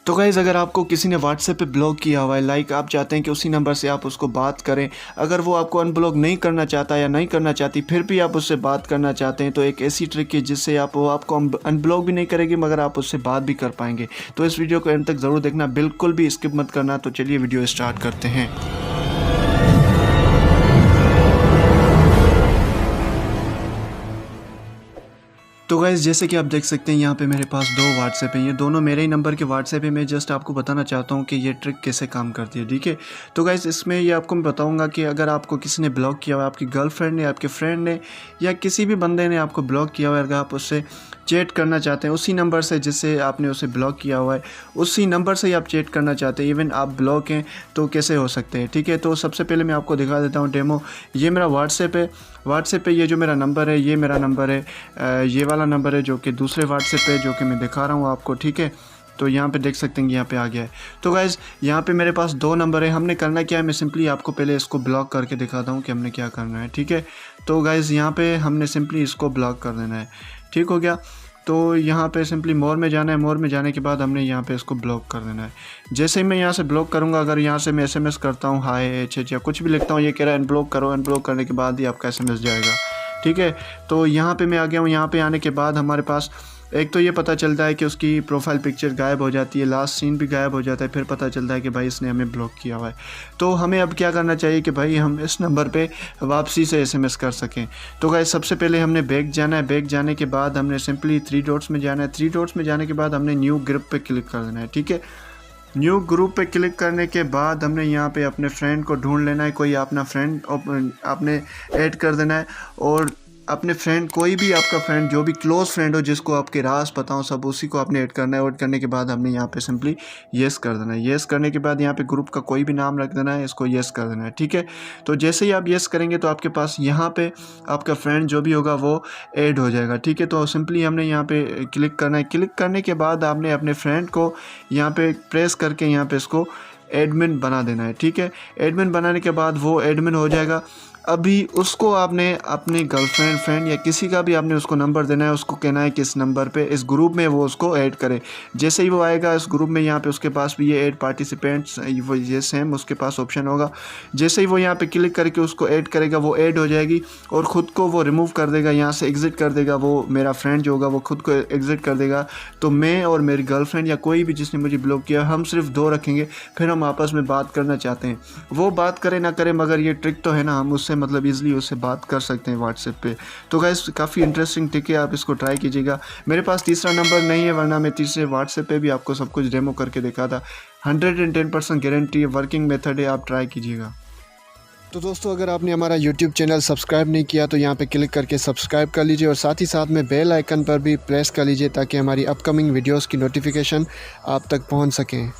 तो गाइज़ अगर आपको किसी ने व्हाट्सएप पे ब्लॉक किया हुआ है, लाइक आप चाहते हैं कि उसी नंबर से आप उसको बात करें, अगर वो आपको अनब्लॉक नहीं करना चाहता या नहीं करना चाहती, फिर भी आप उससे बात करना चाहते हैं, तो एक ऐसी ट्रिक है जिससे वो आपको अनब्लॉक भी नहीं करेगी मगर आप उससे बात भी कर पाएंगे। तो इस वीडियो को एंड तक ज़रूर देखना, बिल्कुल भी स्किप मत करना। तो चलिए वीडियो स्टार्ट करते हैं। तो गाइज़ जैसे कि आप देख सकते हैं यहाँ पे मेरे पास दो व्हाट्सएप हैं, ये दोनों मेरे ही नंबर के व्हाट्सएप है। मैं जस्ट आपको बताना चाहता हूँ कि ये ट्रिक कैसे काम करती है, ठीक है। तो गाइज़ इसमें ये आपको मैं बताऊँगा कि अगर आपको किसी ने ब्लॉक किया हुआ है, आपकी गर्लफ्रेंड ने, आपके फ्रेंड ने या किसी भी बंदे ने आपको ब्लॉक किया हुआ है, अगर आप उससे चैट करना चाहते हैं उसी नंबर से जिससे आपने उसे ब्लॉक किया हुआ है, उसी नंबर से ही आप चैट करना चाहते हैं, इवन आप ब्लॉक हैं तो कैसे हो सकते हैं, ठीक है। तो सबसे पहले मैं आपको दिखा देता हूँ डेमो। ये मेरा व्हाट्सएप है, व्हाट्सएप पे ये जो मेरा नंबर है, ये मेरा नंबर है, ये वाला नंबर है जो कि दूसरे व्हाट्सएप पे जो कि मैं दिखा रहा हूँ आपको, ठीक है। तो यहाँ पे देख सकते हैं यहाँ पे आ गया है। तो गाइज़ यहाँ पे मेरे पास दो नंबर है, हमने करना क्या है, मैं सिंपली आपको पहले इसको ब्लॉक करके दिखाता हूँ कि हमने क्या करना है, ठीक है। तो गाइज़ यहाँ पे हमने सिंपली इसको ब्लॉक कर देना है, ठीक हो गया। तो यहाँ पे सिंपली मोर में जाना है, मोर में जाने के बाद हमने यहाँ पे इसको ब्लॉक कर देना है। जैसे ही मैं यहाँ से ब्लॉक करूँगा, अगर यहाँ से मैं एसएमएस करता हूँ हाय एच या कुछ भी लिखता हूँ, ये कह रहा है अनब्लॉक करो, अनब्लॉक करने के बाद ही आपका एसएमएस जाएगा, ठीक है। तो यहाँ पे मैं आ गया हूँ। यहाँ पे आने के बाद हमारे पास एक तो ये पता चलता है कि उसकी प्रोफाइल पिक्चर गायब हो जाती है, लास्ट सीन भी गायब हो जाता है, फिर पता चलता है कि भाई इसने हमें ब्लॉक किया हुआ है। तो हमें अब क्या करना चाहिए कि भाई हम इस नंबर पे वापसी से एसएमएस कर सकें। तो गाइस सबसे पहले हमने बैक जाना है, बैक जाने के बाद हमने सिंपली 3 डॉट्स में जाना है, 3 डॉट्स में जाने के बाद हमने न्यू ग्रुप पे क्लिक कर देना है, ठीक है। न्यू ग्रुप पे क्लिक करने के बाद हमने यहाँ पे अपने फ्रेंड को ढूंढ लेना है, कोई अपना फ्रेंड आपने ऐड कर देना है, और अपने फ्रेंड कोई भी आपका फ्रेंड जो भी क्लोज़ फ्रेंड हो जिसको आपके राज पता हो सब, उसी को आपने ऐड करना है। ऐड करने के बाद हमने यहाँ पे सिंपली येस कर देना है। येस करने के बाद यहाँ पे ग्रुप का कोई भी नाम रख देना है, इसको येस कर देना है, ठीक है। तो जैसे ही आप येस करेंगे तो आपके पास यहाँ पे आपका फ्रेंड जो भी होगा वो ऐड हो जाएगा, ठीक है। तो सिंपली हमने यहाँ पे क्लिक करना है। क्लिक करने के बाद आपने अपने फ्रेंड को यहाँ पे प्रेस करके यहाँ पे इसको एडमिन बना देना है, ठीक है। एडमिन बनाने के बाद वो एडमिन हो जाएगा। अभी उसको आपने अपने गर्लफ्रेंड, फ्रेंड या किसी का भी आपने उसको नंबर देना है, उसको कहना है कि इस नंबर पे इस ग्रुप में वो उसको ऐड करे। जैसे ही वो आएगा इस ग्रुप में, यहाँ पे उसके पास भी ये ऐड पार्टिसिपेंट्स वो ये सेम उसके पास ऑप्शन होगा। जैसे ही वो यहाँ पे क्लिक करके उसको ऐड करेगा, वो ऐड हो जाएगी और ख़ुद को वो रिमूव कर देगा, यहाँ से एग्ज़िट कर देगा। वो मेरा फ्रेंड जो होगा वो खुद को एग्ज़िट कर देगा। तो मैं और मेरी गर्लफ्रेंड या कोई भी जिसने मुझे ब्लॉक किया, हम सिर्फ 2 रखेंगे। फिर हम आपस में बात करना चाहते हैं, वो बात करे ना करे, मगर ये ट्रिक तो है ना, हम उससे मतलब ईज़िली उससे बात कर सकते हैं व्हाट्सएप पे। तो गाइस काफ़ी इंटरेस्टिंग ट्रिक है, आप इसको ट्राई कीजिएगा। मेरे पास तीसरा नंबर नहीं है, वरना मैं तीसरे व्हाट्सएप पे भी आपको सब कुछ डेमो करके दिखा था। 110% गारंटी है, वर्किंग मेथड है, आप ट्राई कीजिएगा। तो दोस्तों अगर आपने हमारा YouTube चैनल सब्सक्राइब नहीं किया तो यहाँ पे क्लिक करके सब्सक्राइब कर लीजिए, और साथ ही साथ में बेल आइकन पर भी प्रेस कर लीजिए ताकि हमारी अपकमिंग वीडियोस की नोटिफिकेशन आप तक पहुँच सकें।